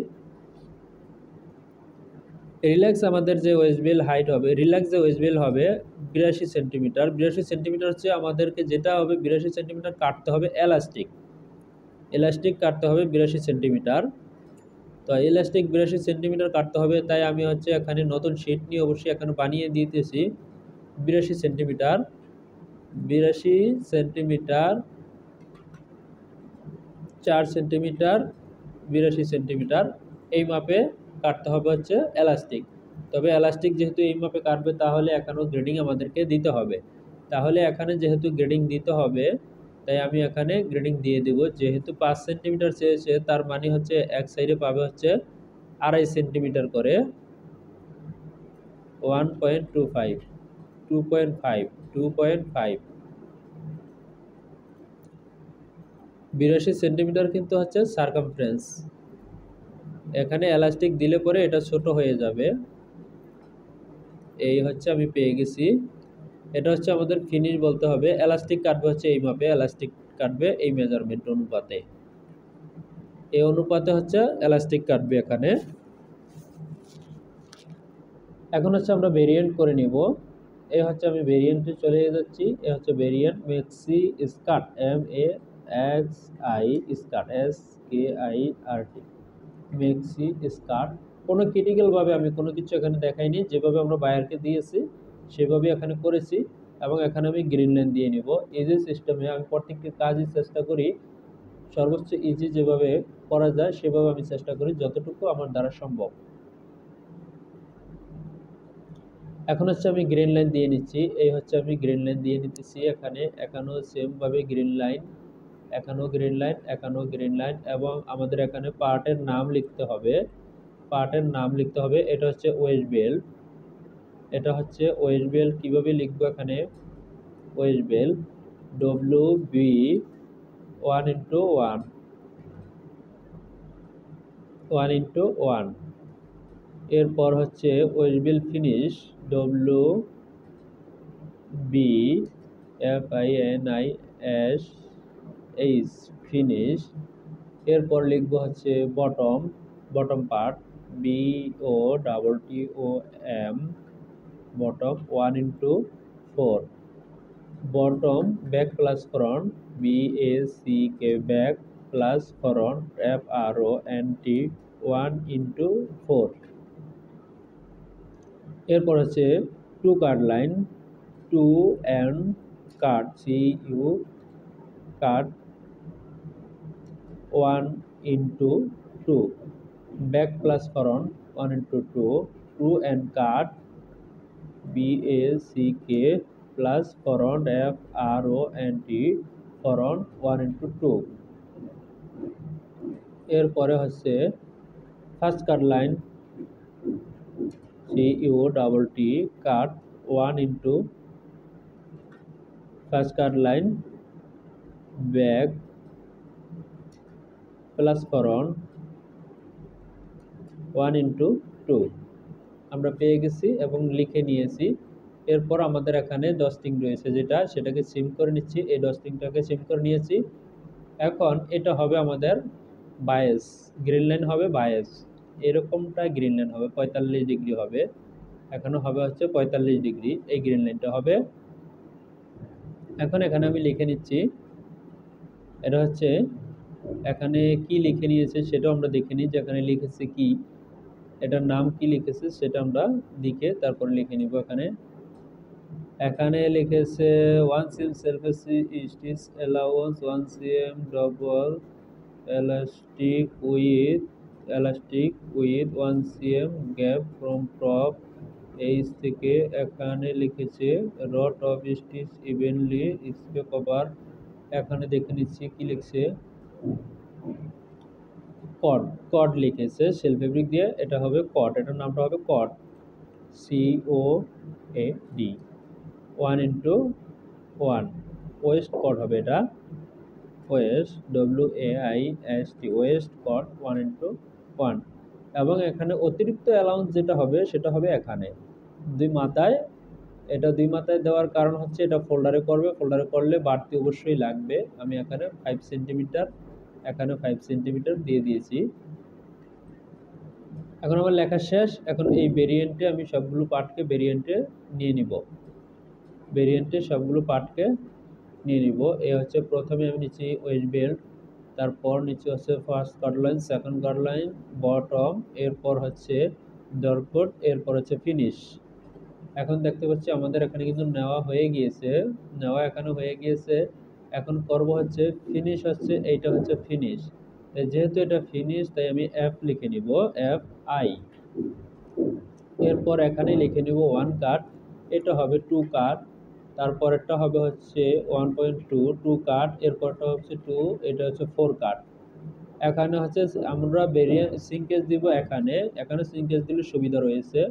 রিল্যাক্স আমাদের যে ওয়েস্ট বেল হাইট হবে, রিল্যাক্স যে ওয়েস্ট বেল হবে 82 সেন্টিমিটার। 82 সেন্টিমিটার হচ্ছে আমাদেরকে যেটা হবে 82 সেন্টিমিটার কাটতে হবে এলাস্টিক, এলাস্টিক কাটতে হবে 82 সেন্টিমিটার। তো এলাস্টিক 82 সেন্টিমিটার কাটতে হবে, তাই আমি হচ্ছে এখানে নতুন শিট নিয়ে অবশ্যই এখানে বানিয়ে দিতেছি। 82 সেন্টিমিটার 82 সেন্টিমিটার 4 সেন্টিমিটার 82 সেন্টিমিটার এই মাপে কাটতে হবে হচ্ছে এলাস্টিক। তবে এলাস্টিক যেহেতু এই মাপে কাটবে তাহলে এখানেও গ্রেডিং আমাদেরকে দিতে হবে। তাহলে এখানে যেহেতু গ্রেডিং দিতে হবে তাই আমি এখানে গ্রেডিং দিয়ে দেব। যেহেতু 5 সেন্টিমিটার চেয়েছে তার মানে হচ্ছে এক সাইডে পাবে হচ্ছে 2.5 সেন্টিমিটার করে 1.25 2.5 82 সেন্টিমিটার কিন্তু হচ্ছে সার্কামফারেন্স। এখানে এলাস্টিক দিলে পরে এটা ছোট হয়ে যাবে। এই হচ্ছে আমি পেয়ে গেছি। এটা হচ্ছে আমাদের ফিনিশ বলতে হবে। এলাস্টিক কাটবে হচ্ছে এই মাপে, এলাস্টিক কাটবে এই মেজারমেন্ট অনুপাতে, এই অনুপাতে হচ্ছে এলাস্টিক কাটবে এখানে। এখন হচ্ছে আমরা ভেরিয়েন্ট করে নিব। এই হচ্ছে আমি ভেরিয়েন্টে চলে যাচ্ছি। এ হচ্ছে ভেরিয়েন্ট মেক্সি স্কার্ট MAXI স্কার্ট SKIRT মেক্সি স্কার্ট। কোনো ক্রিটিক্যালভাবে আমি কোনো কিছু এখানে দেখাইনি, যেভাবে আমরা বায়ারকে দিয়েছি সেভাবে এখানে করেছি। এবং এখানে আমি গ্রিন লাইন দিয়ে নিব। ইজি সিস্টেমে আমি প্রত্যেকটি কাজই চেষ্টা করি সর্বোচ্চ ইজি যেভাবে করা যায় সেভাবে আমি চেষ্টা করি যতটুকু আমার দ্বারা সম্ভব। এখন হচ্ছে আমি গ্রিন লাইন দিয়ে নিচ্ছি। এই হচ্ছে আমি গ্রিন লাইন দিয়ে নিতেছি এখানে। এখানেও সেমভাবে গ্রিন লাইন, এখানেও গ্রিন লাইন, এখানেও গ্রিন লাইন। এবং আমাদের এখানে পার্টের নাম লিখতে হবে, পার্টের নাম লিখতে হবে। এটা হচ্ছে ওয়েস্ট বেল্ট, এটা হচ্ছে ওয়েস্ট বেল্ট। কীভাবে লিখবো এখানে? Waist belt WB 1:1 1:1। এরপর হচ্ছে waist belt finish WB FINISH finish. এরপর লিখবো হচ্ছে bottom, bottom part BOTTOM bottom 1:4। Bottom back plus front BACK back plus front FRONT 1:4। এরপর হচ্ছে to cut line, to and cut CU cut 1:2। Back plus front 1:2। To and cut BACK plus front FRONT front 1:2। এরপরে হচ্ছে first cut line CUTT cut 1:, first cut line back plus front 1:2 আমরা পেয়ে গেছি এবং লিখে নিয়েছি। এরপর আমাদের এখানে ডস্টিং রয়েছে সেটাকে সিম করে নিচ্ছি। এই ডস্টিংটাকে সিম করে নিয়েছি। এখন এটা হবে আমাদের বায়াস, গ্রিন লাইন হবে বায়াস। এরকমটা গ্রিন লাইন হবে 45 ডিগ্রি হবে। এখানে হবে হচ্ছে 45 ডিগ্রি, এই গ্রিন লাইনটা হবে। এখন এখানে আমি লিখে নিচ্ছি। এটা হচ্ছে এখানে কি লিখে নিয়েছে সেটাও আমরা দেখে নিই যে এখানে লিখেছে কি, এটার নাম কি লিখেছে সেটা আমরা লিখে তারপর লিখে নিব। এখানে লিখেছে 1 cm surface stitch allowance 1 cm double elastic with 1 cm gap from top H থেকে। এখানে লিখেছে rod of stitch evenly space cover। এখানে দেখে নিচ্ছি কি লিখছে, কট, কট লিখেছে সেল ফেব্রিক দিয়ে। এটা হবে কট, এটার নামটা হবে কট COAD 1:1 ওয়েস্ট কট হবে এটা, ওয়েস্ট WAIST ওয়েস্ট কট 1:1। এবং এখানে অতিরিক্ত অ্যালাউন্স যেটা হবে সেটা হবে এখানে দুই মাথায়। এটা দুই মাথায় দেওয়ার কারণ হচ্ছে এটা ফোল্ডারে করবে, ফোল্ডারে করলে বাড়তি অবশ্যই লাগবে। আমি এখানে 5 সেন্টিমিটার, এখানে 5 সেন্টিমিটার দিয়ে দিয়েছি। এখন আমার লেখা শেষ। এখন এই ভেরিয়েন্টে আমি সবগুলো পার্টকে ভেরিয়েন্টে নিয়ে নিব, ভেরিয়েন্টে সবগুলো পার্টকে নিয়ে নিব। এই হচ্ছে প্রথমে আমি নিচ্ছি ওয়েস্ট বেল্ট, তারপর নিচে হচ্ছে first cut line, second cut line, bottom, এরপর হচ্ছে ডরকট, এরপর হচ্ছে ফিনিশ। এখন দেখতে পাচ্ছি আমাদের এখানে কিন্তু নেওয়া হয়ে গিয়েছে, নেওয়া এখানে হয়ে গিয়েছে। এখন করব হচ্ছে ফিনিশ, হচ্ছে এইটা হচ্ছে ফিনিশ। যেহেতু এটা ফিনিশ তাই আমি এফ লিখে নিব, এফ আই। এরপর এখানে লিখে নিব 1 কাট, এটা হবে 2 কাট। তারপরেরটা হবে হচ্ছে 1.2 2 কাট, এরপরটা হচ্ছে 2, এটা হচ্ছে 4 কাট। এখানে হচ্ছে আমরা ভেরিয়েন্ট সিঙ্কেজ দিব, এখানে এখানে সিঙ্কেজ দিলে সুবিধা রয়েছে,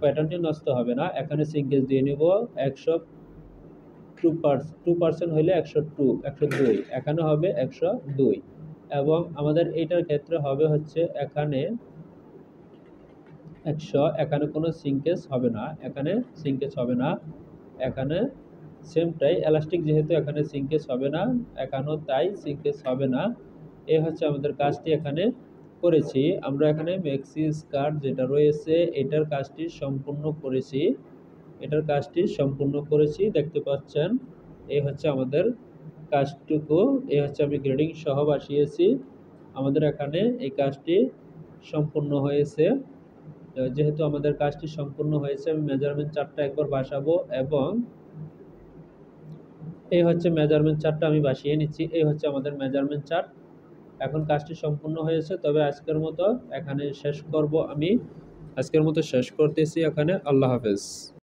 প্যাটার্নটি নষ্ট হবে না। এখানে সিঙ্কেজ দিয়ে নিব 2% হইলে 102, এখানে হবে 102। এবং আমাদের এইটার ক্ষেত্রে হবে হচ্ছে এখানে 100, এখানে কোনো সিঙ্কেজ হবে না, এখানে সিঙ্কেজ হবে না। এখানে সেমটাই এলাস্টিক, যেহেতু এখানে সিঙ্কেজ হবে না, এখানেও তাই সিঙ্কেজ হবে না। এই হচ্ছে আমাদের কাজটি এখানে করেছি আমরা। এখানে ম্যাক্সি স্কার্ট যেটা রয়েছে এটার কাজটি সম্পূর্ণ করেছি, এটার কাজটি সম্পূর্ণ করেছি, দেখতে পাচ্ছেন। এই হচ্ছে আমাদের কাজটুকু, এই হচ্ছে আমি গ্রেডিং সহ বসিয়েছি। আমাদের এখানে এই কাজটি সম্পূর্ণ হয়েছে। যেহেতু আমাদের কাজটি সম্পূর্ণ হয়েছে, আমি মেজারমেন্ট চার্টটা একবার বসাবো এবং এই হচ্ছে মেজারমেন্ট চার্টটা আমি বসিয়ে নিচ্ছি। এই হচ্ছে আমাদের মেজারমেন্ট চার্ট। এখন কাজটি সম্পূর্ণ হয়েছে, তবে আজকের মতো এখানে শেষ করব আমি। আজকের মতো শেষ করতেছি এখানে। আল্লাহ হাফেজ।